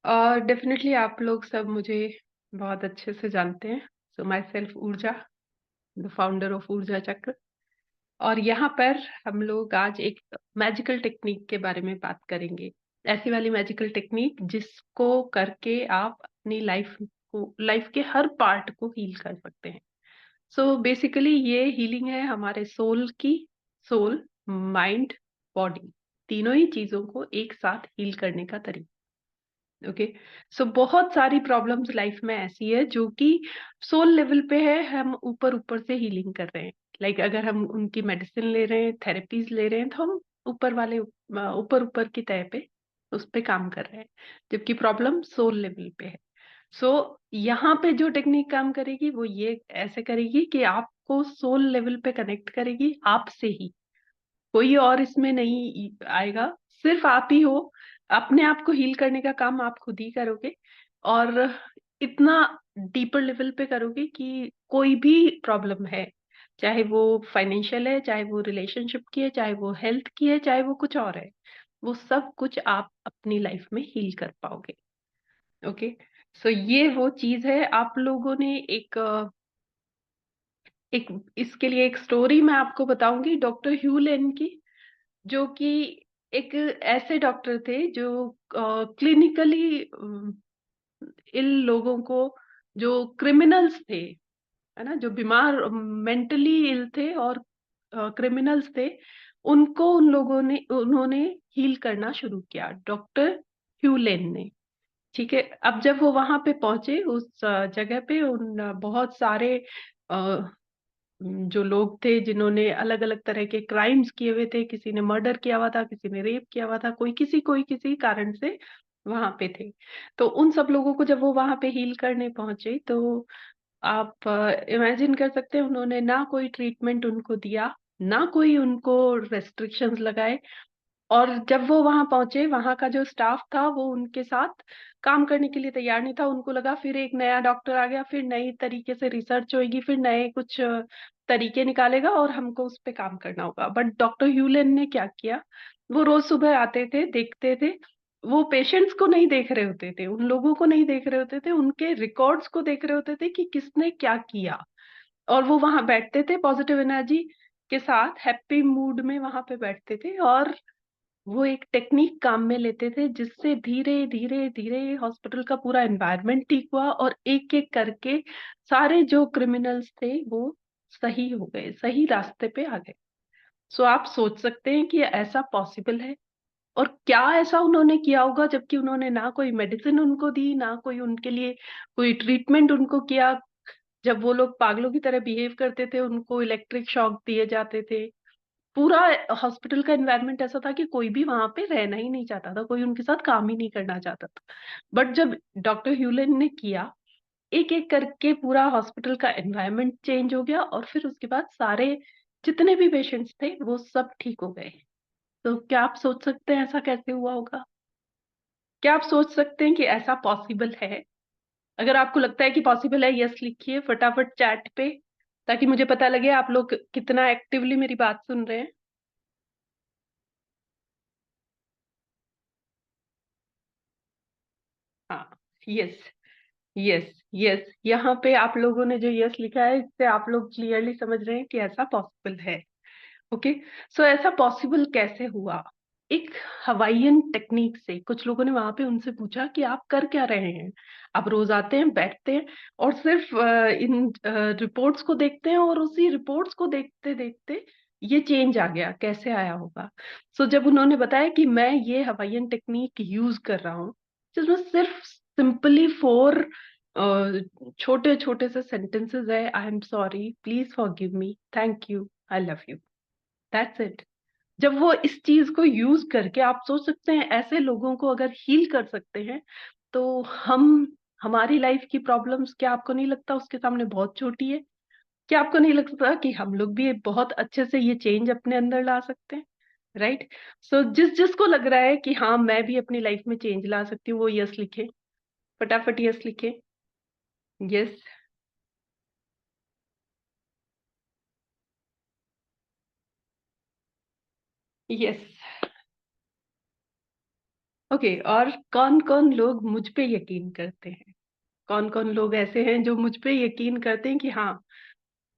Definitely आप लोग सब मुझे बहुत अच्छे से जानते हैं। सो माई सेल्फ ऊर्जा, द फाउंडर ऑफ ऊर्जा चक्र। और यहाँ पर हम लोग आज एक मैजिकल टेक्निक के बारे में बात करेंगे। ऐसी वाली मैजिकल टेक्निक जिसको करके आप अपनी लाइफ के हर पार्ट को हील कर सकते हैं। सो बेसिकली ये हीलिंग है हमारे सोल की। सोल, माइंड, बॉडी, तीनों ही चीजों को एक साथ हील करने का तरीका। ओके। सो बहुत सारी प्रॉब्लम्स लाइफ में ऐसी है जो कि सोल लेवल पे है, हम ऊपर ऊपर से हीलिंग कर रहे हैं। अगर हम उनकी मेडिसिन ले रहे हैं, थेरेपीज ले रहे हैं, तो हम ऊपर ऊपर की तह पे उस पे काम कर रहे हैं, जबकि प्रॉब्लम सोल लेवल पे है। सो यहाँ पे जो टेक्निक काम करेगी वो ये ऐसे करेगी कि आपको सोल लेवल पे कनेक्ट करेगी आपसे ही। कोई और इसमें नहीं आएगा, सिर्फ आप ही हो। अपने आप को हील करने का काम आप खुद ही करोगे, और इतना डीपर लेवल पे करोगे कि कोई भी प्रॉब्लम है, चाहे वो फाइनेंशियल है, चाहे वो रिलेशनशिप की है, चाहे वो हेल्थ की है, चाहे वो कुछ और है, वो सब कुछ आप अपनी लाइफ में हील कर पाओगे। ओके। सो ये वो चीज है। आप लोगों ने एक इसके लिए एक स्टोरी मैं आपको बताऊंगी, डॉक्टर ह्यू लेन की, जो कि एक ऐसे डॉक्टर थे जो क्लिनिकली इल लोगों को, जो क्रिमिनल्स थे, है ना, जो बीमार, मेंटली इल थे और क्रिमिनल्स थे, उनको उन्होंने हील करना शुरू किया, डॉक्टर ह्यू लेन ने। ठीक है। अब जब वो वहां पे पहुंचे उस जगह पे, उन बहुत सारे जो लोग थे जिन्होंने अलग अलग तरह के क्राइम्स किए हुए थे, किसी ने मर्डर किया हुआ था, किसी ने रेप किया हुआ था, कोई किसी कारण से वहां पे थे। तो उन सब लोगों को जब वो वहां पे हील करने पहुंचे, तो आप इमेजिन कर सकते हैं, उन्होंने ना कोई ट्रीटमेंट उनको दिया, ना कोई उनको रेस्ट्रिक्शंस लगाए। और जब वो वहां पहुंचे, वहां का जो स्टाफ था वो उनके साथ काम करने के लिए तैयार नहीं था। उनको लगा फिर एक नया डॉक्टर आ गया, फिर नई तरीके से रिसर्च होगी, फिर नए कुछ तरीके निकालेगा और हमको उस पे काम करना होगा। बट डॉक्टर ह्यूलेन ने क्या किया, वो रोज सुबह आते थे, देखते थे। वो पेशेंट्स को नहीं देख रहे होते थे, उन लोगों को नहीं देख रहे होते थे, उनके रिकॉर्ड्स को देख रहे होते थे कि किसने क्या किया। और वो वहां बैठते थे पॉजिटिव एनर्जी के साथ, हैप्पी मूड में वहां पे बैठते थे, और वो एक टेक्निक काम में लेते थे जिससे धीरे धीरे धीरे हॉस्पिटल का पूरा एनवायरनमेंट ठीक हुआ, और एक एक करके सारे जो क्रिमिनल्स थे वो सही हो गए, सही रास्ते पे आ गए। सो आप सोच सकते हैं कि ऐसा पॉसिबल है। और क्या ऐसा उन्होंने किया होगा, जबकि उन्होंने ना कोई मेडिसिन उनको दी, ना कोई उनके लिए कोई ट्रीटमेंट उनको किया। जब वो लोग पागलों की तरह बिहेव करते थे, उनको इलेक्ट्रिक शॉक दिए जाते थे। पूरा हॉस्पिटल का एनवायरनमेंट ऐसा था कि कोई भी वहां पे रहना ही नहीं चाहता था, कोई उनके साथ काम ही नहीं करना चाहता था। बट जब डॉक्टर ह्यूलेन ने किया, एक एक करके पूरा हॉस्पिटल का एनवायरनमेंट चेंज हो गया, और फिर उसके बाद सारे जितने भी पेशेंट्स थे वो सब ठीक हो गए। तो क्या आप सोच सकते हैं ऐसा कैसे हुआ होगा? क्या आप सोच सकते हैं कि ऐसा पॉसिबल है? अगर आपको लगता है कि पॉसिबल है, यस लिखिए फटाफट चैट पे, ताकि मुझे पता लगे आप लोग कितना एक्टिवली मेरी बात सुन रहे हैं। हाँ। यस, यस, यस, यहाँ पे आप लोगों ने जो यस लिखा है, इससे आप लोग क्लियरली समझ रहे हैं कि ऐसा पॉसिबल है। ओके। सो ऐसा पॉसिबल कैसे हुआ? एक हवाईयन टेक्निक से। कुछ लोगों ने वहां पे उनसे पूछा कि आप कर क्या रहे हैं। आप रोज आते हैं, बैठते हैं, और सिर्फ इन रिपोर्ट्स को देखते हैं, और उसी रिपोर्ट्स को देखते देखते ये चेंज आ गया, कैसे आया होगा? सो जब उन्होंने बताया कि मैं ये हवाईयन टेक्निक यूज कर रहा हूँ, जिसमें सिर्फ सिंपली फोर छोटे छोटे से सेंटेंसेस है: आई am sorry, please forgive me, thank you, I love you, that's it. जब वो इस चीज को यूज करके, आप सोच सकते हैं, ऐसे लोगों को अगर हील कर सकते हैं, तो हम हमारी लाइफ की प्रॉब्लम्स, क्या आपको नहीं लगता उसके सामने बहुत छोटी है? क्या आपको नहीं लगता कि हम लोग भी बहुत अच्छे से ये चेंज अपने अंदर ला सकते हैं? राइट। सो जिस जिसको लग रहा है कि हाँ मैं भी अपनी लाइफ में चेंज ला सकती हूँ, वो यस लिखे, फटाफट यस लिखे। यस, यस, ओके, और कौन-कौन लोग मुझ पे यकीन करते हैं? कौन-कौन लोग ऐसे हैं जो मुझ पे यकीन करते हैं कि हाँ,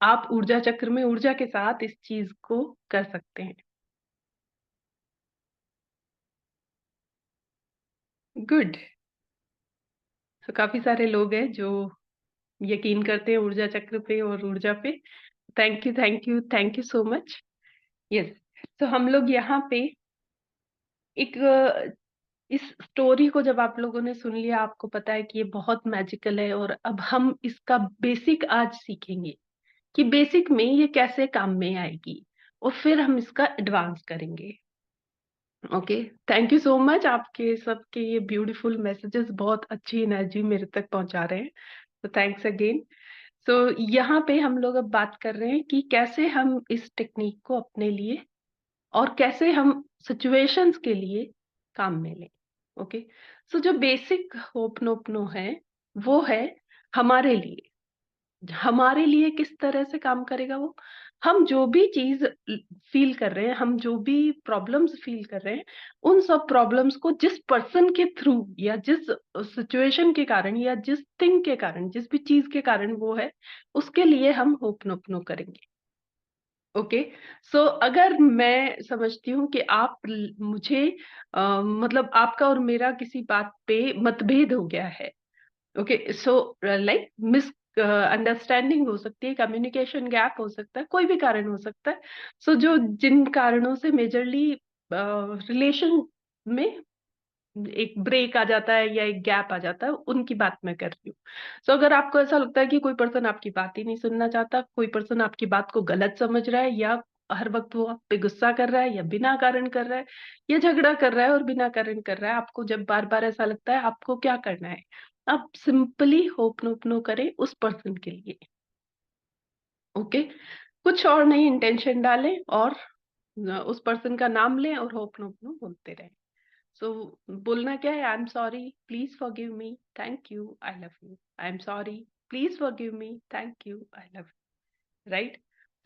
आप ऊर्जा चक्र में ऊर्जा के साथ इस चीज़ को कर सकते हैं? गुड। तो काफ़ी सारे लोग हैं जो यकीन करते हैं ऊर्जा चक्र पे और ऊर्जा पे। Thank you, thank you, thank you so much. Yes, तो हम लोग यहाँ पे एक इस स्टोरी को जब आप लोगों ने सुन लिया, आपको पता है कि ये बहुत मैजिकल है और अब हम इसका बेसिक आज सीखेंगे कि बेसिक में ये कैसे काम में आएगी और फिर हम इसका एडवांस करेंगे। Okay, thank you so much, आपके सबके ये ब्यूटीफुल मैसेजेस बहुत अच्छी एनर्जी मेरे तक पहुंचा रहे हैं, तो थैंक्स अगेन। सो यहाँ पे हम लोग अब बात कर रहे हैं कि कैसे हम इस टेक्निक को अपने लिए और कैसे हम सिचुएशंस के लिए काम में लें। ओके, सो जो बेसिक होपनोपनो है वो है हमारे लिए। हमारे लिए किस तरह से काम करेगा वो? हम जो भी चीज़ फ़ील कर रहे हैं, हम जो भी प्रॉब्लम्स फ़ील कर रहे हैं, उन सब प्रॉब्लम्स को जिस पर्सन के थ्रू या जिस सिचुएशन के कारण या जिस थिंग के कारण, जिस भी चीज़ के कारण वो है, उसके लिए हम होपनोपनो करेंगे। ओके, सो अगर मैं समझती हूँ कि आप मुझे मतलब आपका और मेरा किसी बात पे मतभेद हो गया है। Okay, so like miss understanding हो सकती है, कम्युनिकेशन गैप हो सकता है, कोई भी कारण हो सकता है। सो जो जिन कारणों से मेजरली रिलेशन में एक ब्रेक आ जाता है या एक गैप आ जाता है, उनकी बात मैं कर रही हूँ। सो अगर आपको ऐसा लगता है कि कोई पर्सन आपकी बात ही नहीं सुनना चाहता, कोई पर्सन आपकी बात को गलत समझ रहा है या हर वक्त वो आप पे गुस्सा कर रहा है या बिना कारण कर रहा है या झगड़ा कर रहा है और बिना कारण कर रहा है, आपको जब बार-बार ऐसा लगता है, आपको क्या करना है? आप सिंपली होपनोपनो करें उस पर्सन के लिए। ओके? कुछ और नहीं, इंटेंशन डालें और उस पर्सन का नाम लें और होपनोपनो बोलते रहें। सो बोलना क्या है? आई am sorry, please forgive me, thank you, I love you. I am sorry, please forgive me, thank you, I love you. Right?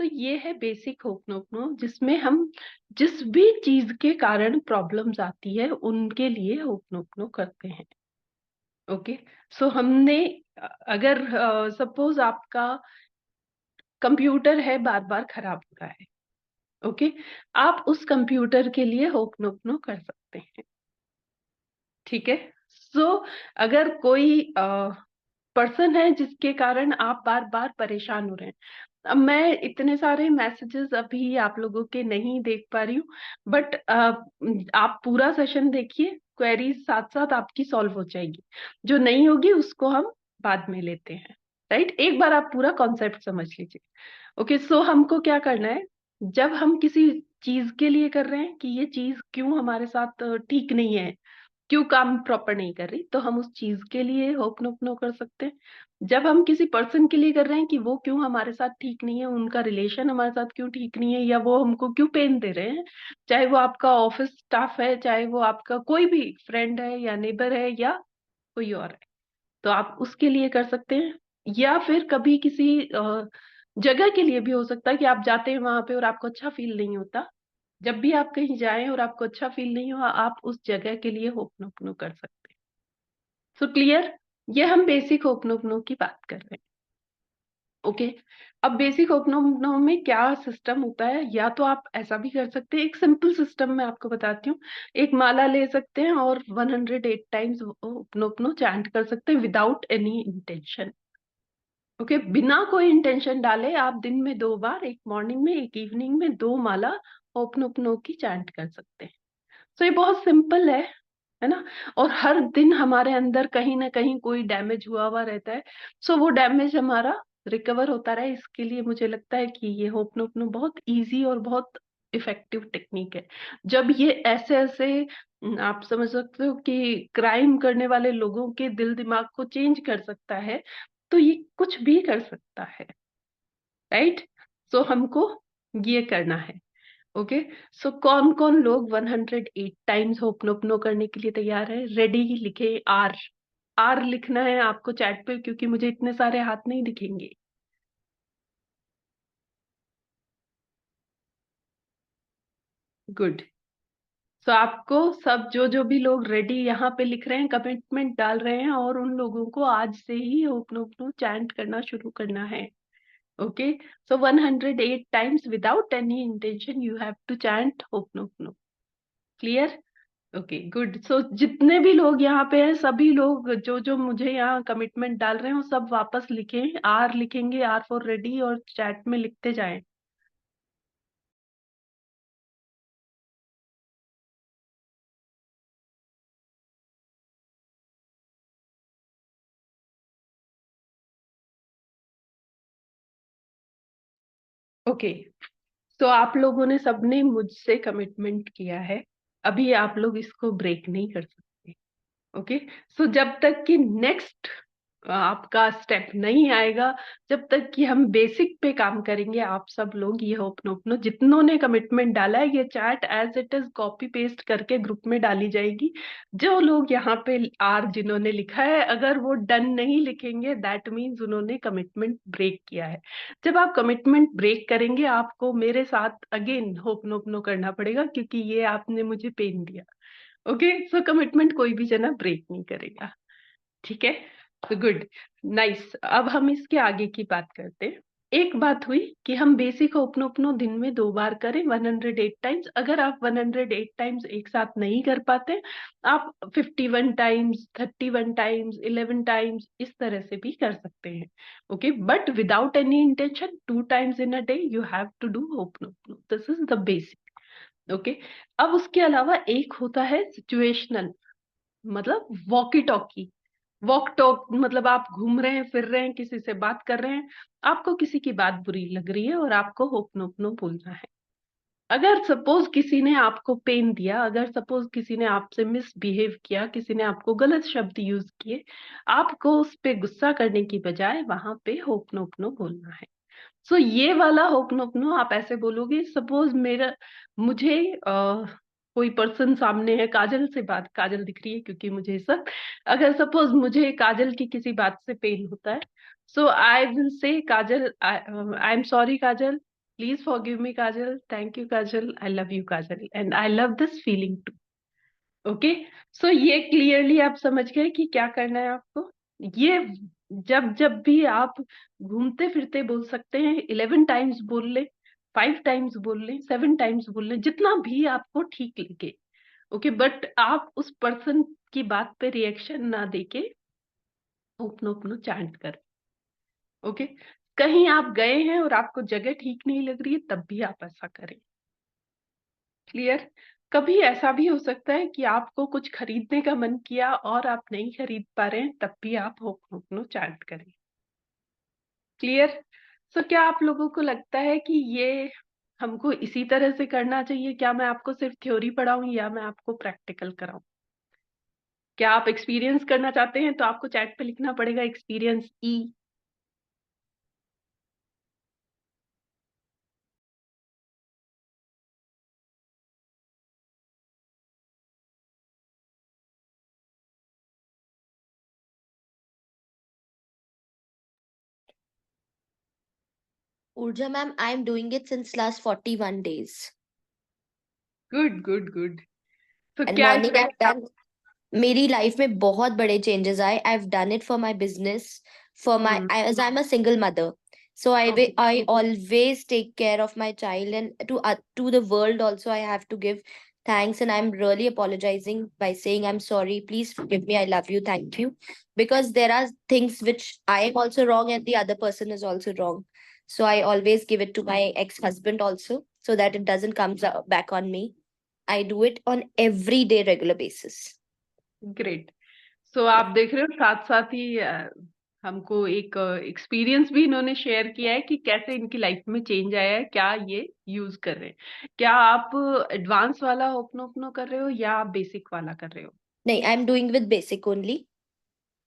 तो ये है बेसिक होपनोपनो, जिसमें हम जिस भी चीज के कारण प्रॉब्लम्स आती है उनके लिए होपनोपनो करते हैं। ओके, सो हमने अगर सपोज आपका कंप्यूटर है बार बार खराब हो रहा है, ओके, आप उस कंप्यूटर के लिए होपनोपनो कर सकते हैं। ठीक है, सो अगर कोई पर्सन है जिसके कारण आप बार-बार परेशान हो रहे हैं। अब मैं इतने सारे मैसेजेस अभी आप लोगों के नहीं देख पा रही हूँ, बट आप पूरा सेशन देखिए, क्वेरीज साथ-साथ आपकी सॉल्व हो जाएगी। जो नहीं होगी उसको हम बाद में लेते हैं, राइट? एक बार आप पूरा कॉन्सेप्ट समझ लीजिए। ओके, सो हमको क्या करना है, जब हम किसी चीज़ के लिए कर रहे हैं कि ये चीज़ क्यों हमारे साथ ठीक नहीं है, क्यों काम प्रॉपर नहीं कर रही, तो हम उस चीज़ के लिए होपनोपनो कर सकते हैं। जब हम किसी पर्सन के लिए कर रहे हैं कि वो क्यों हमारे साथ ठीक नहीं है, उनका रिलेशन हमारे साथ क्यों ठीक नहीं है या वो हमको क्यों पेन दे रहे हैं, चाहे वो आपका ऑफिस स्टाफ है, चाहे वो आपका कोई भी फ्रेंड है या नेबर है या कोई और है, तो आप उसके लिए कर सकते हैं। या फिर कभी किसी जगह के लिए भी हो सकता है कि आप जाते हैं वहाँ पे और आपको अच्छा फ़ील नहीं होता। जब भी आप कहीं जाएँ और आपको अच्छा फ़ील नहीं हुआ, आप उस जगह के लिए होपनोपनो कर सकते हैं। So clear? ये हम बेसिक होपनोपनो की बात कर रहे हैं। ओके, अब बेसिक होपनोपनो में क्या सिस्टम होता है, या तो आप ऐसा भी कर सकते हैं, एक सिंपल सिस्टम मैं आपको बताती हूँ। एक माला ले सकते हैं और 108 टाइम्स होपनोपनो चैंट कर सकते हैं विदाउट एनी इंटेंशन। ओके, बिना कोई इंटेंशन डाले आप दिन में 2 बार, एक मॉर्निंग में, एक इवनिंग में 2 माला होपनोपनो की चैंट कर सकते हैं। तो ये बहुत सिंपल है ना? और हर दिन हमारे अंदर कहीं न कहीं कोई डैमेज हुआ हुआ रहता है। सो वो डैमेज हमारा रिकवर होता रहे, इसके लिए मुझे लगता है कि ये होपनोपनो बहुत ईज़ी और बहुत इफ़ेक्टिव टेक्नीक है। जब ये ऐसे-ऐसे आप समझ सकते हो कि क्राइम करने वाले लोगों के दिल-दिमाग को चेंज कर सकता है, तो ये कुछ भी कर सकता है, राइट? सो हमको ये करना है। ओके, सो कौन-कौन लोग 108 टाइम्स होपनोपनो करने के लिए तैयार है? रेडी लिखे आर। आर लिखना है आपको चैट पे, क्योंकि मुझे इतने सारे हाथ नहीं दिखेंगे। गुड। तो आपको सब जो भी लोग रेडी यहाँ पे लिख रहे हैं, कमिटमेंट डाल रहे हैं, और उन लोगों को आज से ही होपनोपनो चैंट करना शुरू करना है. Okay, so 108 times without any intention you have to chant hooponopono. Clear? Okay, good. So जितने भी लोग यहाँ पे हैं, सभी लोग जो जो मुझे यहाँ कमिटमेंट डाल रहे हैं, वो सब वापस लिखें. आर लिखेंगे, आर फॉर रेडी, और चैट में लिखते जाएं. ओके, तो आप लोगों ने सबने मुझसे कमिटमेंट किया है. अभी आप लोग इसको ब्रेक नहीं कर सकते. ओके, सो जब तक कि नेक्स्ट आपका स्टेप नहीं आएगा, जब तक कि हम बेसिक पे काम करेंगे, आप सब लोग ये होपनोपनो जितनों ने कमिटमेंट डाला है, ये chat as it is copy paste करके ग्रुप में डाली जाएगी. जो लोग यहाँ पे आर जिन्होंने लिखा है, अगर वो डन नहीं लिखेंगे, दैट मीन्स उन्होंने कमिटमेंट ब्रेक किया है. जब आप कमिटमेंट ब्रेक करेंगे, आपको मेरे साथ अगेन होपनोपनो करना पड़ेगा, क्योंकि ये आपने मुझे पेन दिया. ओके, सो कमिटमेंट कोई भी जना ब्रेक नहीं करेगा. ठीक है, तो गुड, नाइस. अब हम इसके आगे की बात करते हैं. एक बात हुई कि हम बेसिक ओपनो दिन में 2 बार करें 108 टाइम्स. अगर आप 108 टाइम्स एक साथ नहीं कर पाते, आप 51 टाइम्स, 31 टाइम्स, 11 टाइम्स इस तरह से भी कर सकते हैं. Okay, but without any intention 2 times in a day you have to do ओपनो. This is the basic. Okay, अब उसके अलावा एक होता है सिचुएशनल, मतलब वॉकी टॉकी. वॉक टॉक मतलब आप घूम रहे हैं, फिर रहे हैं, किसी से बात कर रहे हैं, आपको किसी की बात बुरी लग रही है और आपको होपनोपनो बोलना है. अगर सपोज किसी ने आपको पेन दिया, अगर सपोज किसी ने आपसे मिसबिहेव किया, किसी ने आपको गलत शब्द यूज किए, आपको उस पे गुस्सा करने की बजाय वहां पे होपनोपनो बोलना है. सो ये वाला होपनोपनो आप ऐसे बोलोगे. सपोज मुझे कोई पर्सन सामने है, काजल से बात, काजल दिख रही है क्योंकि मुझे सब, अगर सपोज मुझे काजल की किसी बात से पेन होता है, सो I will say Kajal, I am sorry Kajal, please forgive me Kajal, thank you Kajal, I love you Kajal, and I love this feeling too. Okay, so ये क्लियरली आप समझ गए कि क्या करना है आपको. ये जब जब भी आप घूमते फिरते बोल सकते हैं. 11 टाइम्स बोल ले, 5 टाइम्स बोल ले, 7 टाइम्स बोल ले, जितना भी आपको ठीक लगे. ओके, बट आप उस पर्सन की बात पे रिएक्शन ना देके अपनो अपनो चैंट कर. ओके, कहीं आप गए हैं और आपको जगह ठीक नहीं लग रही है, तब भी आप ऐसा करें. क्लियर? कभी ऐसा भी हो सकता है कि आपको कुछ खरीदने का मन किया और आप नहीं खरीद पा रहे हैं, तब भी आप होपनो चैट करें. क्लियर? सो क्या आप लोगों को लगता है कि ये हमको इसी तरह से करना चाहिए? क्या मैं आपको सिर्फ थ्योरी पढ़ाऊं या मैं आपको प्रैक्टिकल कराऊं? क्या आप एक्सपीरियंस करना चाहते हैं? तो आपको चैट पे लिखना पड़ेगा experience E. Urja ma'am, I am doing it since last 41 days. Good good good. तो And क्या morning इसमें I've done. मेरी लाइफ में बहुत बड़े चेंजेस आए. I have done it for my business, for my, as I am a single mother. So Okay. I always take care of my child, and to the world also I have to give thanks, and I'm really apologizing by saying I'm sorry. Please forgive me. I love you. Thank you. Because there are things which I am also wrong and the other person is also wrong. So I always give it to my ex-husband also, so that it doesn't come back on me. I do it on everyday regular basis. Great. So आप देख रहे हो, साथ साथ ही हमको एक experience भी इन्होंने शेयर किया है कि कैसे इनकी लाइफ में चेंज आया है, क्या ये यूज कर रहे हैं. क्या आप एडवांस वाला ओपनो ओपनो कर रहे हो या आप बेसिक वाला कर रहे हो? नहीं, I am doing with basic only.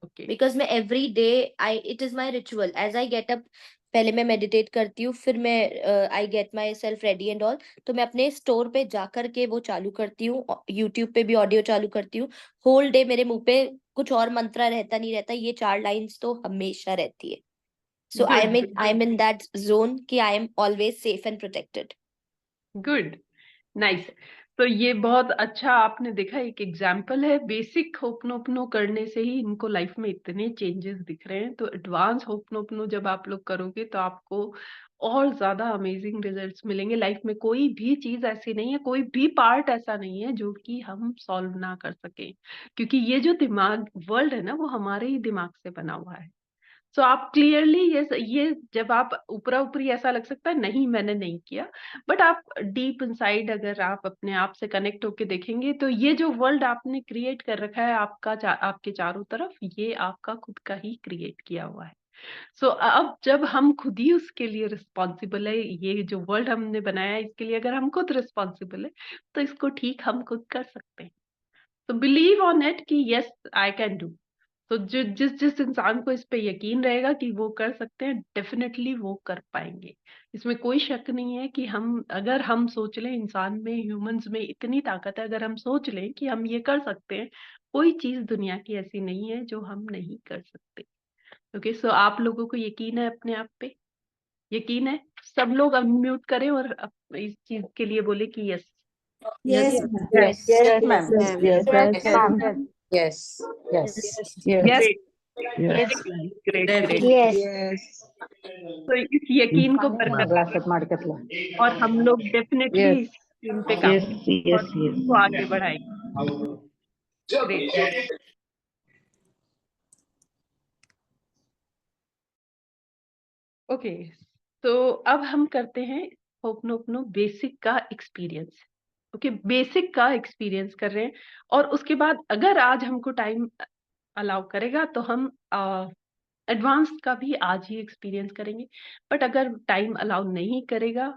Okay. Because मैं every day, I it is my ritual. As I get up, पहले मैं मेडिटेट करती हूँ, फिर मैं I get my self ready and all. तो मैं अपने स्टोर पे जाकर के वो चालू करती हूँ, यूट्यूब पे भी ऑडियो चालू करती हूँ. होल डे मेरे मुंह पे कुछ और मंत्रा रहता नहीं रहता, ये 4 लाइन्स तो हमेशा रहती है. So good I am in that zone कि I am always safe and protected. Good, nice. तो ये बहुत अच्छा आपने देखा, एक एग्जाम्पल है। बेसिक होपनोपनो करने से ही इनको लाइफ में इतने चेंजेस दिख रहे हैं। तो एडवांस होपनोपनो जब आप लोग करोगे तो आपको और ज्यादा अमेजिंग रिजल्ट्स मिलेंगे। लाइफ में कोई भी चीज ऐसी नहीं है, कोई भी पार्ट ऐसा नहीं है जो कि हम सॉल्व ना कर सके, क्योंकि ये जो दिमाग वर्ल्ड है ना, वो हमारे ही दिमाग से बना हुआ है। सो आप क्लियरली ये जब आप ऊपरा ऊपरी ऐसा लग सकता है नहीं मैंने नहीं किया, बट आप डीप इनसाइड अगर आप अपने आप से कनेक्ट होके देखेंगे तो ये जो वर्ल्ड आपने क्रिएट कर रखा है आपका आपके चारों तरफ, ये आपका खुद का ही क्रिएट किया हुआ है। सो अब जब हम खुद ही उसके लिए रिस्पॉन्सिबल है, ये जो वर्ल्ड हमने बनाया है इसके लिए अगर हम खुद रिस्पॉन्सिबल है, तो इसको ठीक हम खुद कर सकते हैं। तो बिलीव ऑन इट कि यस आई कैन डू। तो जो जिस जिस इंसान को इस पे यकीन रहेगा कि वो कर सकते हैं, डेफिनेटली वो कर पाएंगे। इसमें कोई शक नहीं है कि हम अगर हम सोच लें, इंसान में, ह्यूमंस में इतनी ताकत है, अगर हम सोच लें कि हम ये कर सकते हैं, कोई चीज दुनिया की ऐसी नहीं है जो हम नहीं कर सकते। ओके, सो आप लोगों को यकीन है अपने आप पे? यकीन है? सब लोग अनम्यूट करें और इस चीज के लिए बोले कि yes. Yes, yes, ma'am. Yes. Yes, Yes, ma'am. yes, Yes, yes, yes, yes, ma'am. ma'am. Yes. Yes. Yes, Yes. Great, yes. Great, great. Yes. Yes. तो इस यकीन को बरकरार Glass at market ला. और हम लोग डेफिनेटली Yes, इस टीम पे काम yes, yes, और इसको yes. आगे बढ़ाएंगे। ग्रेट। ओके, तो अब हम करते हैं होपनोपनो बेसिक का एक्सपीरियंस। ओके, बेसिक का एक्सपीरियंस कर रहे हैं, और उसके बाद अगर आज हमको टाइम अलाउ करेगा तो हम एडवांस का भी आज ही एक्सपीरियंस करेंगे। बट अगर टाइम अलाउ नहीं करेगा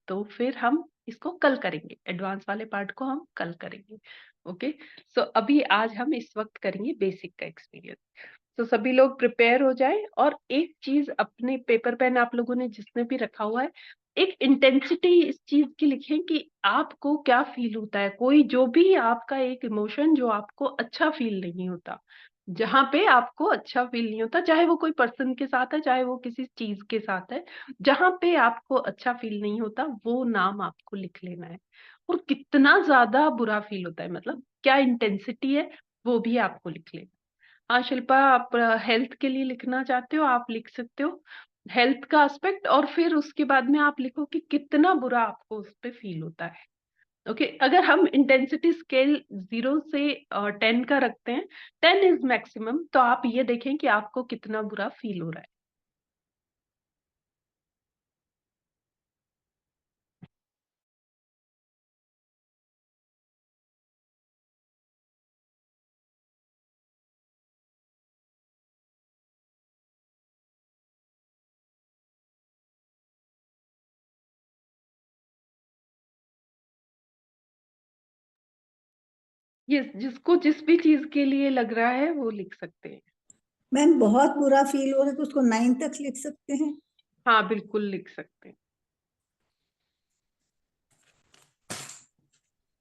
तो फिर हम इसको कल करेंगे, एडवांस वाले पार्ट को हम कल करेंगे। ओके, सो अभी आज हम इस वक्त करेंगे बेसिक का एक्सपीरियंस। तो सभी लोग प्रिपेयर हो जाए, और एक चीज अपने पेपर पेन आप लोगों ने जिसने भी रखा हुआ है, एक इंटेंसिटी इस चीज की लिखें कि आपको क्या फील होता है। कोई जो भी आपका एक इमोशन जो आपको अच्छा फील नहीं होता, जहां पे आपको अच्छा फील नहीं होता, चाहे वो कोई पर्सन के साथ है, चाहे वो किसी चीज के साथ है, जहां पे आपको अच्छा फील नहीं होता वो नाम आपको लिख लेना है। और कितना ज्यादा बुरा फील होता है, मतलब क्या इंटेंसिटी है, वो भी आपको लिख लेना। हाँ शिल्पा, आप हेल्थ के लिए लिखना चाहते हो, आप लिख सकते हो हेल्थ का एस्पेक्ट, और फिर उसके बाद में आप लिखो कि कितना बुरा आपको उस पे फील होता है। ओके, अगर हम इंटेंसिटी स्केल 0 से 10 का रखते हैं, 10 इज मैक्सिमम, तो आप ये देखें कि आपको कितना बुरा फील हो रहा है। ये जिसको जिस भी चीज के लिए लग रहा है वो लिख सकते हैं। मैम बहुत बुरा फील हो रहा है तो उसको 9 तक लिख सकते हैं। हाँ बिल्कुल लिख सकते हैं।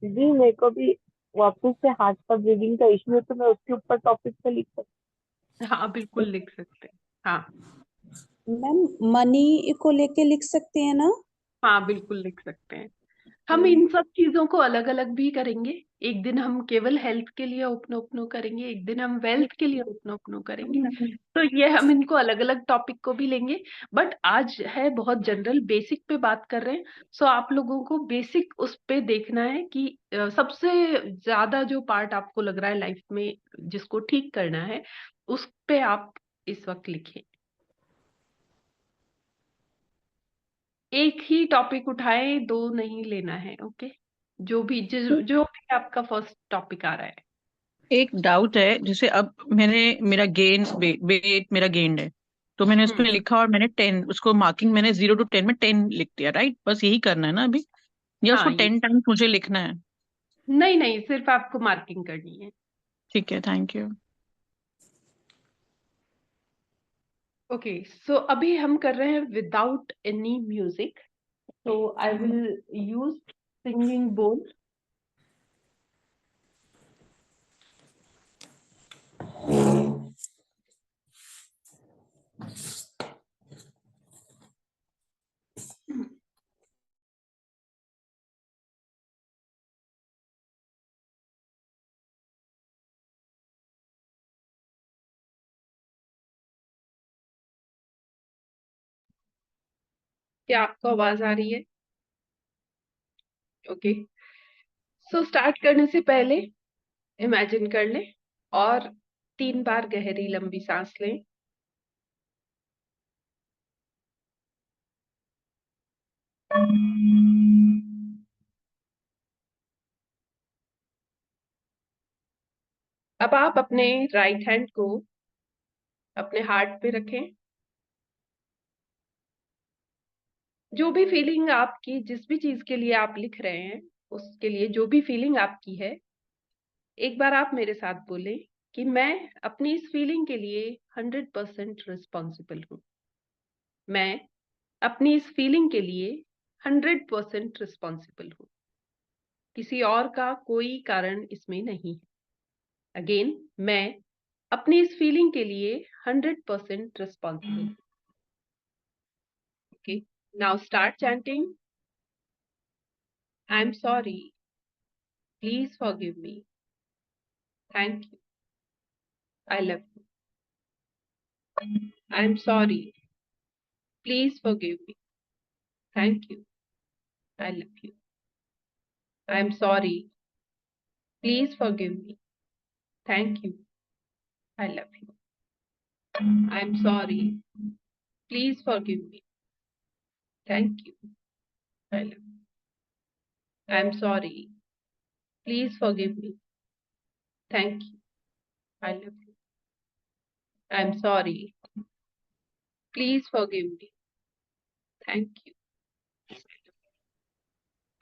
जी मेरे को भी वापस से हार्ट का ब्रीदिंग का इश्यू है, तो मैं उसके ऊपर टॉपिक पे लिख सकती हाँ बिल्कुल लिख सकते हैं। हाँ, मैम मनी को लेके लिख सकते हैं ना? हाँ बिल्कुल लिख सकते हैं। हम इन सब चीजों को अलग अलग भी करेंगे। एक दिन हम केवल हेल्थ के लिए ओपन ओपनो करेंगे, एक दिन हम वेल्थ के लिए ओपन ओपनो करेंगे। तो ये हम इनको अलग अलग टॉपिक को भी लेंगे, बट आज है बहुत जनरल बेसिक पे बात कर रहे हैं। सो आप लोगों को बेसिक उस पे देखना है कि सबसे ज्यादा जो पार्ट आपको लग रहा है लाइफ में जिसको ठीक करना है, उस पे आप इस वक्त लिखें। एक ही टॉपिक उठाए, दो नहीं लेना है। ओके, जो भी आपका फर्स्ट टॉपिक आ रहा है। एक डाउट है, जैसे अब मैंने मेरा गेन वेट मेरा गेन्ड है, तो मैंने उसमें लिखा और मैंने 10 उसको मार्किंग मैंने 0 to 10 में 10 लिख दिया, राइट? बस यही करना है ना अभी, या उसको हाँ ये 10 टाइम्स मुझे लिखना है? नहीं नहीं, सिर्फ आपको मार्किंग करनी है। ठीक है, थैंक यू। ओके, सो अभी हम कर रहे हैं without any music. so I will use singing bowl. क्या आपको आवाज आ रही है? ओके, सो स्टार्ट करने से पहले इमेजिन कर लें और 3 बार गहरी लंबी सांस लें। अब आप अपने राइट हैंड को अपने हार्ट पे रखें। जो भी फीलिंग आपकी, जिस भी चीज के लिए आप लिख रहे हैं, उसके लिए जो भी फीलिंग आपकी है, एक बार आप मेरे साथ बोलें कि मैं अपनी इस फीलिंग के लिए 100% रिस्पॉन्सिबल हूँ। मैं अपनी इस फीलिंग के लिए 100% रिस्पॉन्सिबल हूँ। किसी और का कोई कारण इसमें नहीं है। अगेन, मैं अपनी इस फीलिंग के लिए 100% responsible. Okay, now start chanting. I am sorry, please forgive me, thank you, I love you. I am sorry, please forgive me, thank you, I love you. I am sorry, please forgive me, thank you, I love you. I am sorry, please forgive me, thank you, I love you. I am sorry, please forgive me, thank you, I love you. I am sorry, please forgive me, thank you.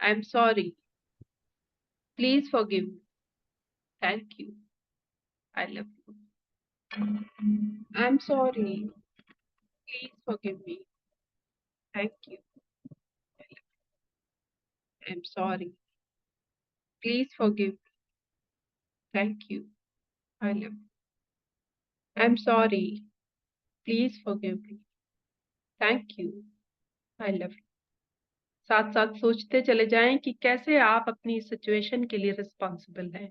I am sorry. Please forgive me. Thank you. I love you. I am sorry. Please forgive me. Thank you. I am sorry. Please forgive me. Thank you. I love you. I am sorry. Please forgive me. Thank you. I love you. साथ साथ सोचते चले जाएं कि कैसे आप अपनी situation के लिए रिस्पॉन्सिबल हैं।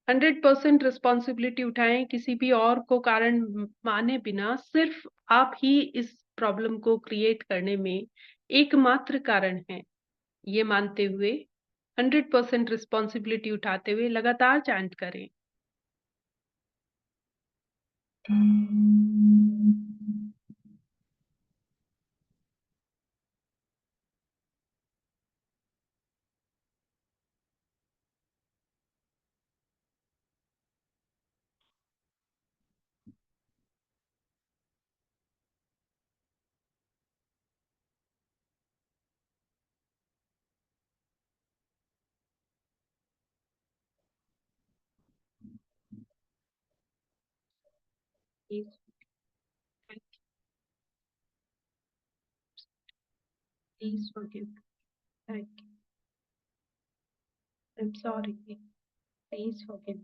100% रिस्पॉन्सिबिलिटी उठाएं, किसी भी और को कारण माने बिना। सिर्फ आप ही इस प्रॉब्लम को क्रिएट करने में एकमात्र कारण हैं, ये मानते हुए 100% रिस्पॉन्सिबिलिटी उठाते हुए लगातार चैंट करें। Please, please forgive. Thank you. I'm sorry. Please forgive.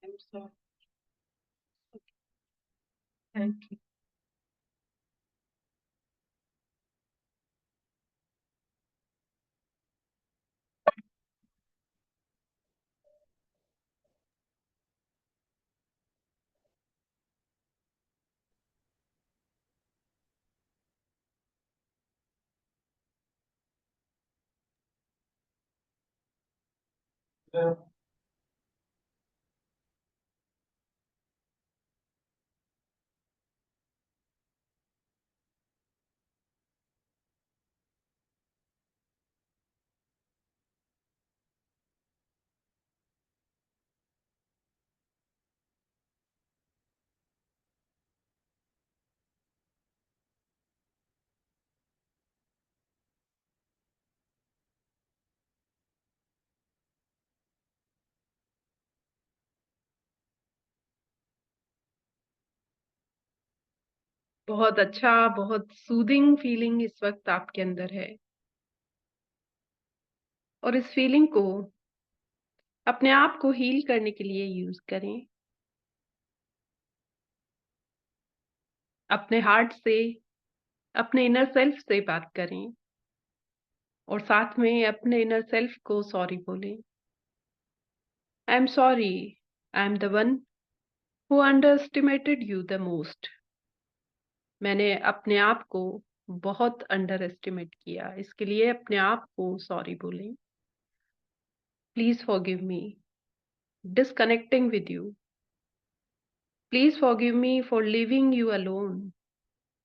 I'm sorry. Thank you. बहुत अच्छा, बहुत सूदिंग फीलिंग इस वक्त आपके अंदर है, और इस फीलिंग को अपने आप को हील करने के लिए यूज करें। अपने हार्ट से, अपने इनर सेल्फ से बात करें, और साथ में अपने इनर सेल्फ को सॉरी बोलें। आई am sorry, I am the one Who underestimated you the most? मैंने अपने आप को बहुत अंडर एस्टिमेट किया, इसके लिए अपने आप को सॉरी बोलें. Please forgive me. Disconnecting with you. Please forgive me for leaving you alone,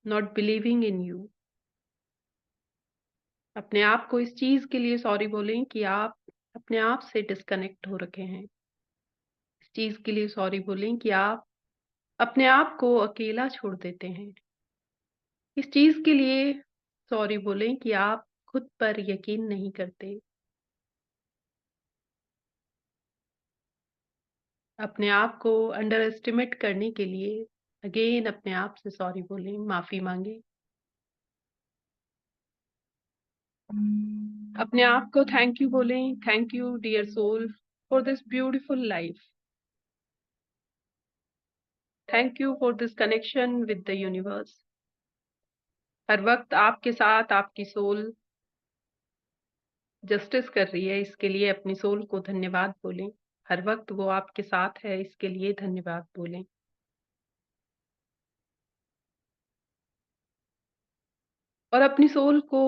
not believing in you. अपने आप को इस चीज के लिए सॉरी बोलें कि आप अपने आप से डिस्कनेक्ट हो रखे हैं. इस चीज के लिए सॉरी बोलें कि आप अपने आप को अकेला छोड़ देते हैं. इस चीज के लिए सॉरी बोलें कि आप खुद पर यकीन नहीं करते. अपने आप को अंडर एस्टिमेट करने के लिए अगेन अपने आप से सॉरी बोलें, माफी मांगे. अपने आप को थैंक यू बोलें. Thank you dear soul for this beautiful life. Thank you for this connection with the universe. हर वक्त आपके साथ आपकी सोल जस्टिस कर रही है, इसके लिए अपनी सोल को धन्यवाद बोलें. हर वक्त वो आपके साथ है, इसके लिए धन्यवाद बोलें. और अपनी सोल को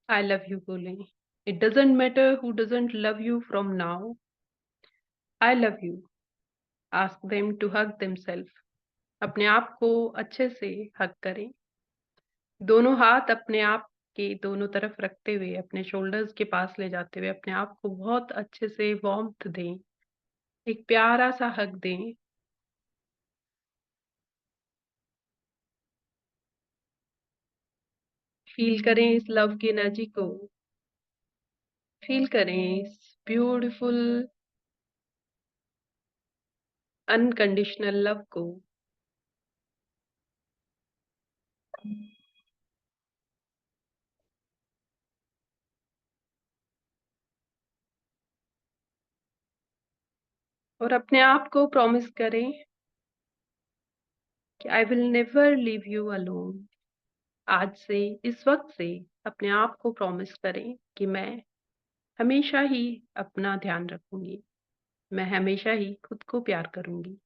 आई लव यू बोलें. It doesn't matter who doesn't love you from now. I love you. Ask them to hug themselves. अपने आप को अच्छे से हग करें. दोनों हाथ अपने आप के दोनों तरफ रखते हुए अपने शोल्डर्स के पास ले जाते हुए अपने आप को बहुत अच्छे से वार्मथ दें. एक प्यारा सा हग दें. फील करें इस लव की एनर्जी को. फील करें इस ब्यूटीफुल अनकंडीशनल लव को. और अपने आप को प्रॉमिस करें कि I will never leave you alone. आज से, इस वक्त से अपने आप को प्रॉमिस करें कि मैं हमेशा ही अपना ध्यान रखूंगी. मैं हमेशा ही खुद को प्यार करूंगी.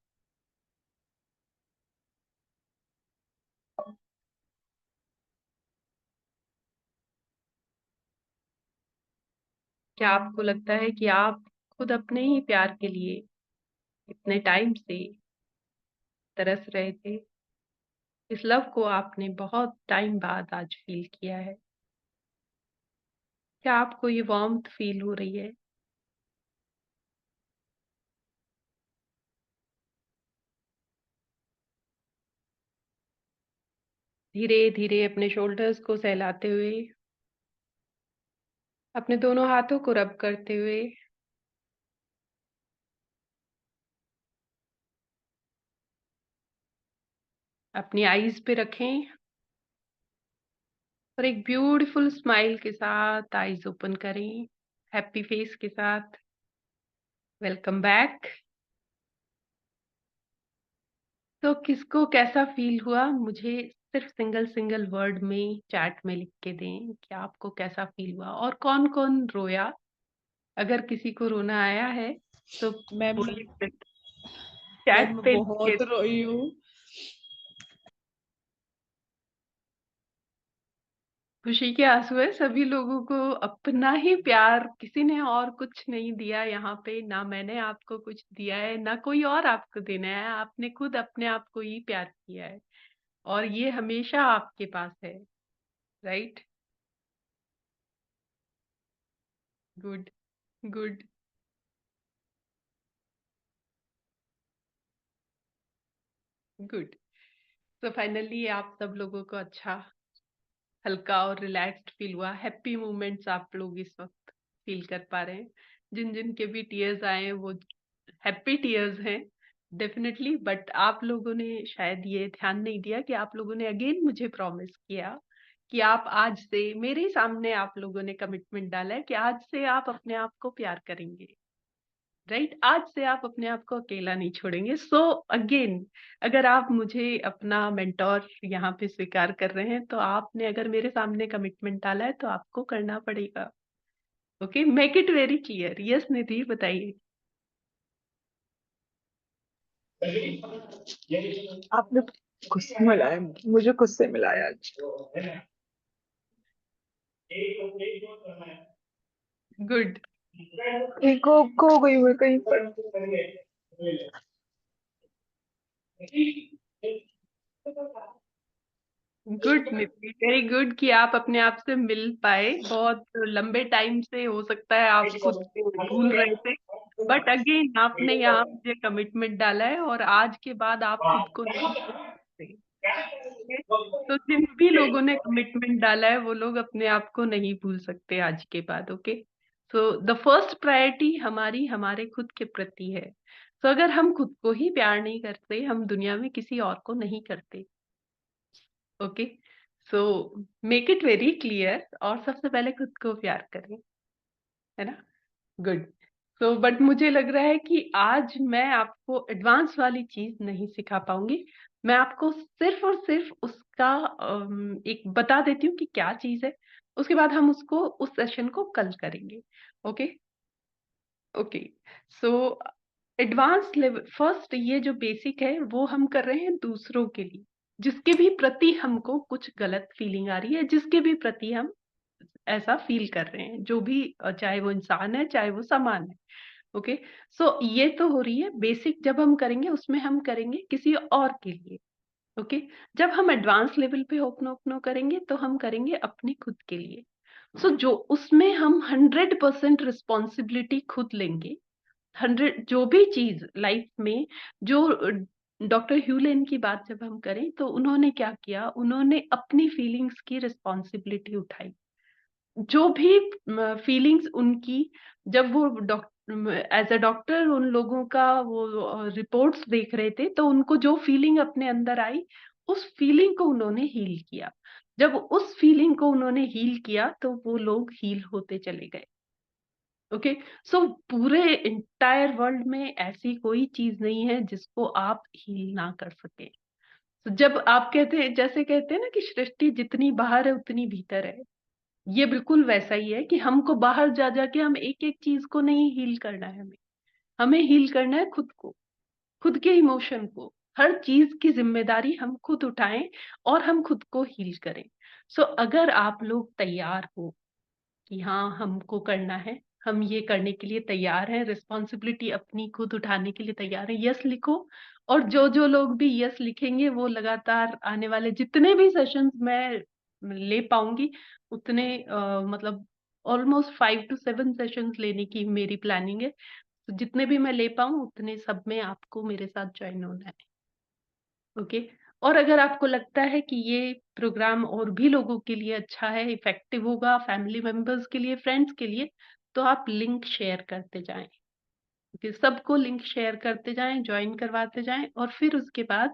क्या आपको लगता है कि आप खुद अपने ही प्यार के लिए इतने टाइम से तरस रहे थे? इस लव को आपने बहुत टाइम बाद आज फील किया है. क्या आपको ये वार्मथ फील हो रही है? धीरे धीरे अपने शोल्डर्स को सहलाते हुए, अपने दोनों हाथों को रब करते हुए, अपनी आईज पे रखें और एक ब्यूटीफुल स्माइल के साथ आईज ओपन करें. हैप्पी फेस के साथ. Welcome back. तो किसको कैसा फील हुआ, मुझे सिर्फ सिंगल वर्ड में चैट में लिख के दें कि आपको कैसा फील हुआ और कौन कौन रोया. अगर किसी को रोना आया है तो मैम चैट मैं पे लिख के. बहुत रोई हूँ. खुशी के आंसू है. सभी लोगों को अपना ही प्यार, किसी ने और कुछ नहीं दिया यहाँ पे. ना मैंने आपको कुछ दिया है, ना कोई और आपको देना है. आपने खुद अपने आप को ही प्यार किया है और ये हमेशा आपके पास है. राइट. गुड. गुड. गुड. तो फाइनली आप सब लोगों को अच्छा, हल्का और रिलैक्स्ड फील हुआ. हैप्पी मोमेंट्स आप लोग इस वक्त फील कर पा रहे हैं. जिन जिन के भी टीयर्स आए हैं वो हैप्पी टीयर्स हैं डेफिनेटली. बट आप लोगों ने शायद ये ध्यान नहीं दिया कि आप लोगों ने अगेन मुझे प्रॉमिस किया कि आप आज से, मेरे सामने आप लोगों ने कमिटमेंट डाला है कि आज से आप अपने आप को प्यार करेंगे. राइट. आज से आप अपने आप को अकेला नहीं छोड़ेंगे. सो अगेन, अगर आप मुझे अपना मेंटोर यहाँ पे स्वीकार कर रहे हैं तो आपने अगर मेरे सामने कमिटमेंट डाला है तो आपको करना पड़ेगा. Okay, make it very clear. Yes Nidhi, बताइए. आपने गुस्से मिलाया, मुझे गुस्से मिलाया आज। गुड। ईगो खो गई मैं कहीं पर। गुड निधि, वेरी गुड कि आप अपने आप से मिल पाए। बहुत लंबे टाइम से हो सकता है आप खुद को भूल रहे थे, बट अगेन आपने यहाँ मुझे कमिटमेंट डाला है और आज के बाद आप खुद को नहीं भूल सकते। तो जिन भी लोगों ने कमिटमेंट डाला है वो लोग अपने आप को नहीं भूल सकते आज के बाद। Okay, so the first priority हमारी हमारे खुद के प्रति है। तो अगर हम खुद को ही प्यार नहीं करते, हम दुनिया में किसी और को नहीं करते। Okay, so make it very clear और सबसे पहले खुद को प्यार करें, है ना। गुड। तो बट मुझे लग रहा है कि आज मैं आपको एडवांस वाली चीज नहीं सिखा पाऊंगी। मैं आपको सिर्फ और सिर्फ उसका एक बता देती हूँ कि क्या चीज है। उसके बाद हम उसको उस सेशन को कल करेंगे। Okay okay, so advance level first, ये जो बेसिक है वो हम कर रहे हैं दूसरों के लिए, जिसके भी प्रति हमको कुछ गलत फीलिंग आ रही है, जिसके भी प्रति हम ऐसा फील कर रहे हैं, जो भी चाहे वो इंसान है चाहे वो सामान है। ओके, सो ये तो हो रही है बेसिक। जब हम करेंगे उसमें हम करेंगे किसी और के लिए। ओके, जब हम एडवांस लेवल पे ओपनो ओपनो करेंगे तो हम करेंगे अपने खुद के लिए। सो जो उसमें हम 100% रिस्पॉन्सिबिलिटी खुद लेंगे। 100 जो भी चीज लाइफ में, जो डॉक्टर ह्यूलेन की बात जब हम करें तो उन्होंने क्या किया, उन्होंने अपनी फीलिंग्स की रिस्पॉन्सिबिलिटी उठाई। जो भी फीलिंग्स उनकी, जब वो एज अ डॉक्टर उन लोगों का वो रिपोर्ट्स देख रहे थे, तो उनको जो फीलिंग अपने अंदर आई, उस फीलिंग को उन्होंने हील किया। जब उस फीलिंग को उन्होंने हील किया तो वो लोग हील होते चले गए। ओके, सो पूरे इंटायर वर्ल्ड में ऐसी कोई चीज नहीं है जिसको आप हील ना कर सके। तो जब आप कहते हैं, जैसे कहते हैं ना कि सृष्टि जितनी बाहर है उतनी भीतर है, ये बिल्कुल वैसा ही है कि हमको बाहर जा जाके हम एक एक चीज को नहीं हील करना है। हमें हमें हील करना है खुद को, खुद के इमोशन को। हर चीज की जिम्मेदारी हम खुद उठाएं और हम खुद को हील करें। सो अगर आप लोग तैयार हो कि हाँ हमको करना है, हम ये करने के लिए तैयार हैं, रिस्पॉन्सिबिलिटी अपनी खुद उठाने के लिए तैयार है, यस लिखो। और जो जो लोग भी यस लिखेंगे वो लगातार आने वाले जितने भी सेशंस मैं ले पाऊंगी उतने मतलब ऑलमोस्ट 5 to 7 सेशंस लेने की मेरी प्लानिंग है। तो जितने भी मैं ले पाऊं उतने सब में आपको मेरे साथ ज्वाइन होना है। ओके, और अगर आपको लगता है कि ये प्रोग्राम और भी लोगों के लिए अच्छा है, इफेक्टिव होगा, फैमिली मेंबर्स के लिए, फ्रेंड्स के लिए, तो आप लिंक शेयर करते जाएं। कि सबको लिंक शेयर करते जाएं, ज्वाइन करवाते जाएं, और फिर उसके बाद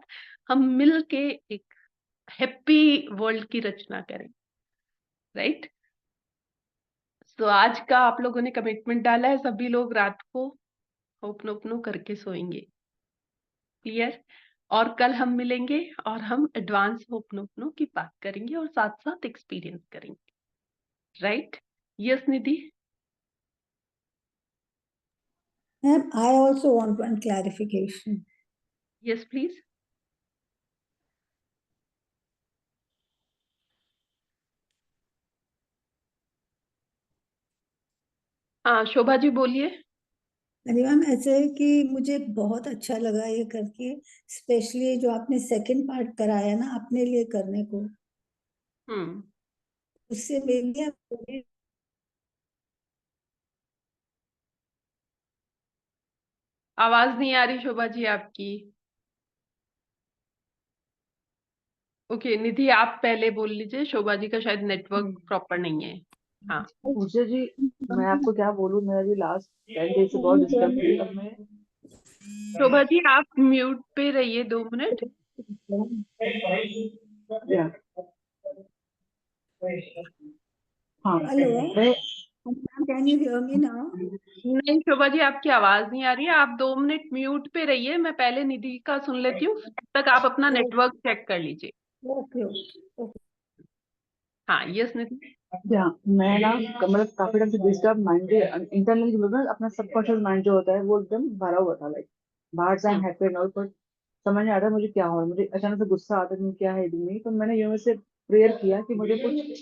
हम मिल के एक हैप्पी वर्ल्ड की रचना करें। राइट, तो आज का आप लोगों ने कमिटमेंट डाला है, सभी लोग रात को ओपनो ओपनो करके सोएंगे। क्लियर? और कल हम मिलेंगे और हम एडवांस होपनोपनो की बात करेंगे और साथ साथ एक्सपीरियंस करेंगे। Right? Yes Nidhi? Ma'am, I also want one clarification. Yes please. हाँ शोभा जी बोलिए। अरे मैम, ऐसे है कि मुझे बहुत अच्छा लगा ये करके, स्पेशली जो आपने सेकंड पार्ट कराया ना अपने लिए करने को, हम्म, उससे मेरी आवाज नहीं आ रही शोभा जी आपकी। ओके निधि आप पहले बोल लीजिए, शोभा जी का शायद नेटवर्क प्रॉपर नहीं है। हाँ पूजा जी, मैं आपको क्या बोलूं, मैं अभी लास्ट 10 डेज से बहुत डिस्टर्ब थी। अब मैं शोभा जी आप म्यूट पे रहिए 2 मिनट। या हाँ हेलो मैं can you hear me now? नहीं शोभा जी आपकी आवाज नहीं आ रही है, आप 2 मिनट म्यूट पे रहिए, मैं पहले निधि का सुन लेती हूँ, तब तक आप अपना नेटवर्क चेक कर लीजिए। Okay okay. हाँ यस निधि। या मैं ना मतलब काफी टाइम से डिस्टर्ब माइंड, इंटरनली जो बोलते हैं अपना सबकॉन्शियस माइंड जो होता है वो एकदम भरा हुआ था, लाइक बाहर से I am hmm, happy and all, पर समझ नहीं आ रहा मुझे क्या हो रहा है। मुझे अचानक से गुस्सा आता है कि क्या है दिन में। तो मैंने यूनिवर्स से प्रेयर किया कि मुझे कुछ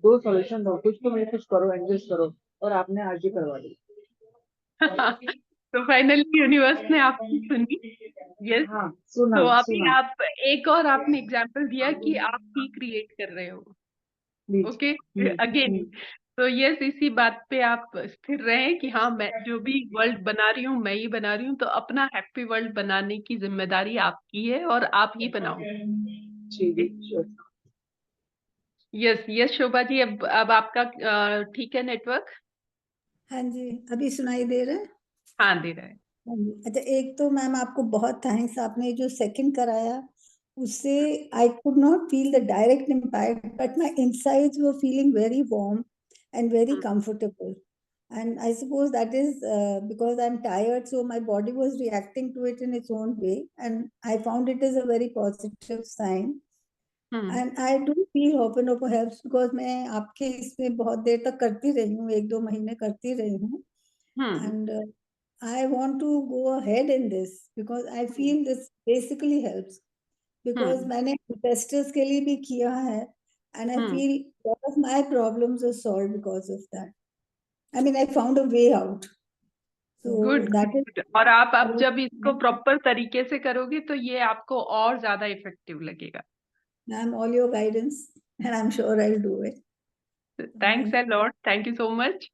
दो सॉल्यूशन दो, कुछ तो मुझे कुछ करो, एडजस्ट करो, और आपने आज ही करवा दी। तो फाइनली यूनिवर्स ने आपकी सुनी। यस। हाँ, सुना तो अभी सुना। आप एक और आपने एग्जाम्पल दिया कि आप ही क्रिएट कर रहे हो। प्लीज। ओके। अगेन, तो यस, इसी बात पे आप स्थिर रहें कि हाँ, मैं जो भी वर्ल्ड बना रही हूँ मैं ही बना रही हूँ, तो अपना हैप्पी वर्ल्ड बनाने की जिम्मेदारी आपकी है और आप ही बनाओ। जी जी, sure। Yes yes Shobha ji, अब आपका ठीक है नेटवर्क? हाँ जी, अभी सुनाई दे रहा है? हाँ, दे रहा है। हाँ जी। अच्छा, एक तो मैम आपको बहुत थैंक्स, आपने जो सेकंड कराया उससे I could not feel the direct impact, but my insides were feeling very warm and very comfortable. And I suppose that is because I'm tired, so my body was reacting to it in its own way, and I found it as a very positive sign. Hmm And I do feel Ho'oponopono helps because मैं आपके इसमें बहुत देर तक करती रही हूँ, 1-2 महीने करती रही हूँ, हम्म and I want to go ahead in this because I feel this basically helps. Because हम्म मैंने investors के लिए भी किया है, and I hmm feel lot of my problems are solved because of that. I mean, I found a way out. So good that is, good. और आप अब जब इसको प्रॉपर तरीके से करोगे तो ये आपको और ज्यादा इफेक्टिव लगेगा। I'm all your guidance, and I'm sure I'll do it. Thanks a lot, thank you so much.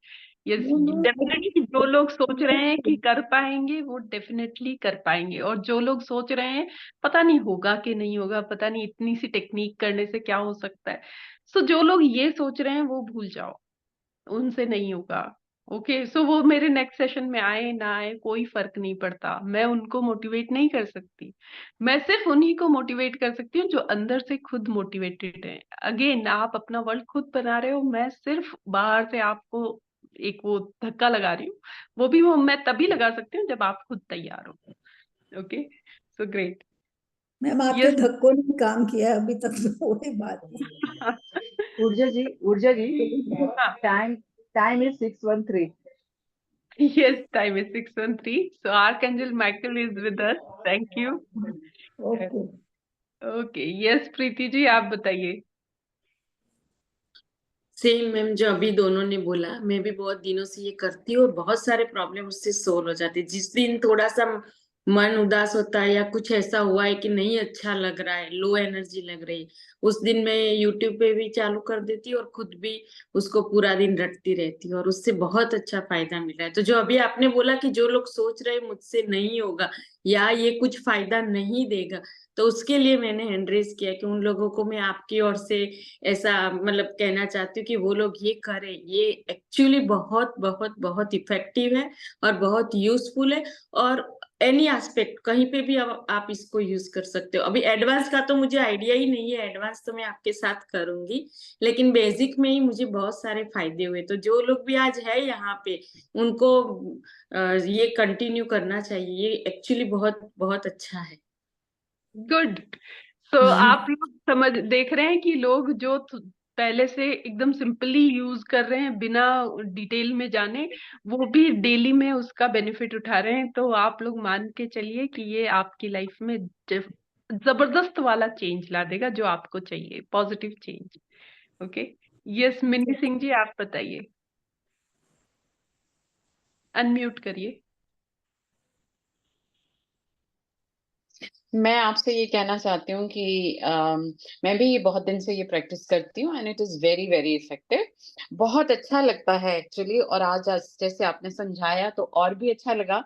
Yes, No, no, definitely जो लोग सोच रहे हैं कि कर पाएंगे वो डेफिनेटली कर पाएंगे, और जो लोग सोच रहे हैं पता नहीं होगा कि नहीं होगा, पता नहीं इतनी सी टेक्निक करने से क्या हो सकता है, सो जो लोग ये सोच रहे हैं वो भूल जाओ, उनसे नहीं होगा। ओके, सो वो मेरे नेक्स्ट सेशन में आए ना आए कोई फर्क नहीं पड़ता, मैं उनको मोटिवेट नहीं कर सकती, मैं सिर्फ उन्हीं को मोटिवेट कर सकती हूँ जो अंदर से खुद मोटिवेटेड है। अगेन, आप अपना वर्ल्ड खुद बना रहे हो, मैं सिर्फ बाहर से आपको एक वो धक्का लगा रही हूँ, वो भी वो मैं तभी लगा सकती हूँ जब आप खुद तैयार हो। Okay, so great. मैम आपके यस। धक्कों ने काम किया है अभी तक, तो वही बात है। ऊर्जा जी, हाँ, time time is 6:13। yes, time is 6:13. So Archangel Michael is with us. Thank you. Okay. Okay, yes, Preeti ji आप बताइए। सेम मैम जो अभी दोनों ने बोला, मैं भी बहुत दिनों से ये करती हूँ और बहुत सारे प्रॉब्लम उससे सोल्व हो जाते हैं। जिस दिन थोड़ा सा मन उदास होता है या कुछ ऐसा हुआ है कि नहीं अच्छा लग रहा है, लो एनर्जी लग रही है, उस दिन मैं यूट्यूब पे भी चालू कर देती हूँ और खुद भी उसको पूरा दिन रटती रहती हूँ और उससे बहुत अच्छा फायदा मिला है। तो जो अभी आपने बोला कि जो लोग सोच रहे मुझसे नहीं होगा या ये कुछ फायदा नहीं देगा, तो उसके लिए मैंने हैंड रेज किया कि उन लोगों को मैं आपकी ओर से ऐसा मतलब कहना चाहती हूँ कि वो लोग ये करें। ये एक्चुअली बहुत बहुत बहुत इफेक्टिव है और बहुत यूजफुल है, और एनी एस्पेक्ट कहीं पे भी आप इसको यूज कर सकते हो। अभी एडवांस का तो मुझे आइडिया ही नहीं है, एडवांस तो मैं आपके साथ करूंगी, लेकिन बेसिक में ही मुझे बहुत सारे फायदे हुए। तो जो लोग भी आज है यहाँ पे उनको ये कंटिन्यू करना चाहिए, ये एक्चुअली बहुत बहुत अच्छा है। गुड। सो आप लोग समझ देख रहे हैं कि लोग जो पहले से एकदम सिंपली यूज कर रहे हैं बिना डिटेल में जाने, वो भी डेली में उसका बेनिफिट उठा रहे हैं। तो आप लोग मान के चलिए कि ये आपकी लाइफ में जबरदस्त वाला चेंज ला देगा जो आपको चाहिए, positive change. Okay. Yes, Mini Singh ji आप बताइए, अनम्यूट करिए। मैं आपसे ये कहना चाहती हूँ कि मैं भी ये बहुत दिन से ये प्रैक्टिस करती हूँ and it is very very effective. बहुत अच्छा लगता है एक्चुअली, और आज जैसे आपने समझाया तो और भी अच्छा लगा।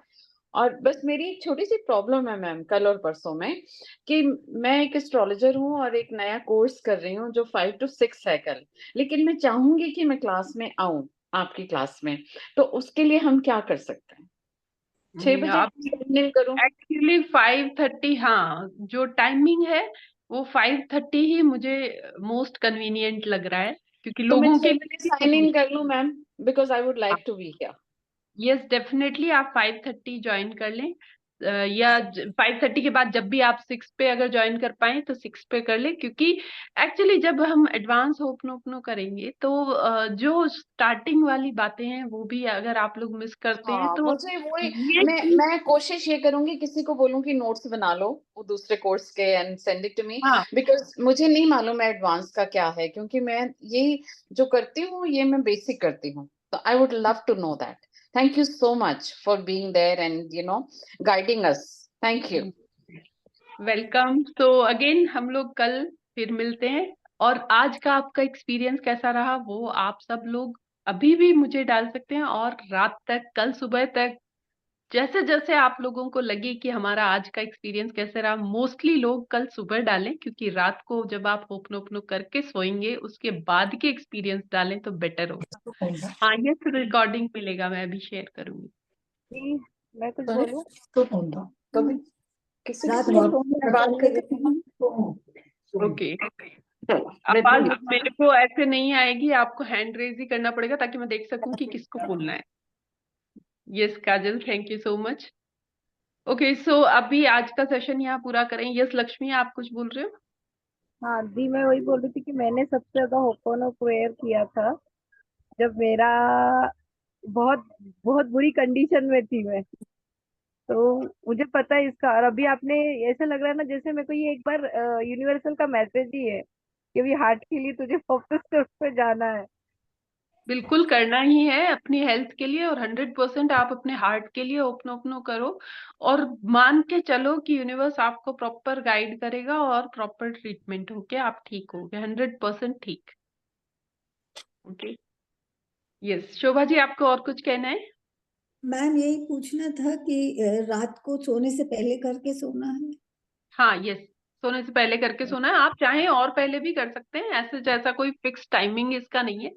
और बस मेरी एक छोटी सी प्रॉब्लम है मैम, कल और परसों में, कि मैं एक एस्ट्रोलॉजर हूँ और एक नया कोर्स कर रही हूँ जो 5 to 6 है कल, लेकिन मैं चाहूंगी कि मैं क्लास में आऊं आपकी क्लास में, तो उसके लिए हम क्या कर सकते हैं? 6 बजे आप शेड्यूल करूं? एक्चुअली 5:30, हाँ, जो टाइमिंग है वो 5:30 ही मुझे मोस्ट कन्वीनियंट लग रहा है, क्योंकि तो मैं लोगों 6 के बजे साइन इन कर लूं ma'am, because I would like to be here. Yes, definitely आप 5:30 ज्वाइन कर लें। या 5:30 के बाद जब भी आप 6 पे अगर ज्वाइन कर पाए तो 6 पे कर ले, क्योंकि एक्चुअली जब हम एडवांस होपनोपनो करेंगे तो जो स्टार्टिंग वाली बातें हैं वो भी अगर आप लोग मिस करते हैं हाँ, तो मुझे वही ये चीज मैं कोशिश ये करूंगी किसी को बोलूं कि नोट्स बना लो वो दूसरे कोर्स के and send it to me, हाँ बिकॉज मुझे नहीं मालूम है एडवांस का क्या है, क्योंकि मैं ये जो करती हूँ ये मैं बेसिक करती हूँ, तो I would love to know that. Thank you so much for being there and guiding us. Thank you. Welcome. तो अगेन हम लोग कल फिर मिलते हैं, और आज का आपका एक्सपीरियंस कैसा रहा वो आप सब लोग अभी भी मुझे डाल सकते हैं, और रात तक, कल सुबह तक, जैसे जैसे आप लोगों को लगे कि हमारा आज का एक्सपीरियंस कैसे रहा। मोस्टली लोग कल सुबह डालें, क्योंकि रात को जब आप होपनो करके सोएंगे उसके बाद के एक्सपीरियंस डालें तो बेटर होगा। हाँ, ये रिकॉर्डिंग मिलेगा, मैं अभी शेयर करूंगी। जी, मैं कुछ बोलूं? कभी किसी रात किसी को और सोने से बात पहले कर रही थी। ओके, चलो आवाज मेरे को ऐसे नहीं आएगी, आपको हैंड रेज ही करना पड़ेगा ताकि मैं देख सकूं कि किसको बोलना है। Yes Kajal, thank you so much. Okay, so अभी आज का सेशन यहाँ पूरा करें। यस लक्ष्मी, आप कुछ बोल रहे हो? हाँ दी, मैं वही बोल रही थी कि मैंने सबसे ज्यादा होपोनो प्रेयर किया था जब मेरा बहुत बहुत बुरी कंडीशन में थी मैं। तो मुझे पता है इसका, और अभी आपने ऐसा लग रहा है ना जैसे मेरे को ये एक बार यूनिवर्सल का मैसेज ही है कि अभी हार्ट के लिए तुझे वापस से उस पे जाना है। बिल्कुल करना ही है अपनी हेल्थ के लिए, और 100% आप अपने हार्ट के लिए ओपनो ओपनो करो, और मान के चलो कि यूनिवर्स आपको प्रॉपर गाइड करेगा और प्रॉपर ट्रीटमेंट होके आप ठीक होगे 100% ठीक। ओके, यस शोभा जी, आपको और कुछ कहना है? मैम यही पूछना था कि रात को सोने से पहले करके सोना है? हाँ यस, सोने से पहले करके सोना है। आप चाहें और पहले भी कर सकते हैं, ऐसे जैसा कोई फिक्स टाइमिंग इसका नहीं है,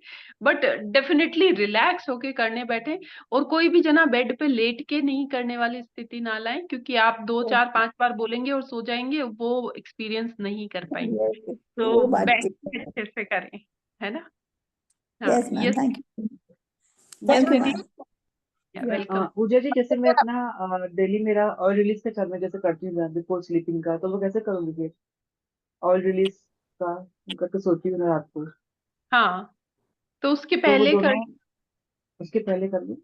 बट डेफिनेटली रिलैक्स होके करने बैठे। और कोई भी जना बेड पे लेट के नहीं करने वाली स्थिति ना लाएं, क्योंकि आप 2 4 5 बार बोलेंगे और सो जाएंगे, वो एक्सपीरियंस नहीं कर पाएंगे। तो वो बात बैठ ठीक के है। अच्छे से करें, है ना? हाँ yes ma'am, yes, thank you. Yes thank you दीदी, मैम। वेलकम। पूजा जी, जैसे मैं अपना डेली मेरा ऑयल रिलीज का कर मैं जैसे करती हूँ बिफोर स्लीपिंग का, तो वो कैसे करूंगी फिर? ऑयल रिलीज का करके सोती हूँ मैं रात को, हाँ, तो उसके तो वो पहले कर। दोनों उसके पहले कर लूँ?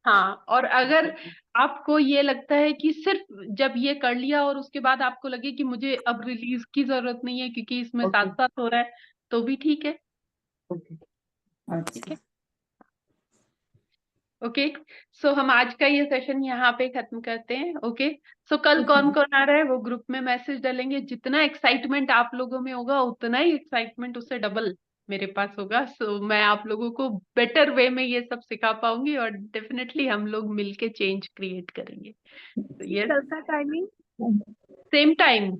हाँ, और अगर आपको ये लगता है कि सिर्फ जब ये कर लिया और उसके बाद आपको लगे कि मुझे अब रिलीज की जरूरत नहीं है क्योंकि इसमें ओके साथ साथ हो रहा है, तो भी ठीक है। ओके, ठीक अच्छा। है, ओके। सो हम आज का ये सेशन यहाँ पे खत्म करते हैं। ओके, सो कल कौन कौन आ रहा है वो ग्रुप में मैसेज डालेंगे। जितना एक्साइटमेंट आप लोगों में होगा उतना ही एक्साइटमेंट उससे डबल मेरे पास होगा। सो मैं आप लोगों को बेटर वे में ये सब सिखा पाऊंगी, और डेफिनेटली हम लोग मिलके चेंज क्रिएट करेंगे। तो ये कल का टाइमिंग? Same time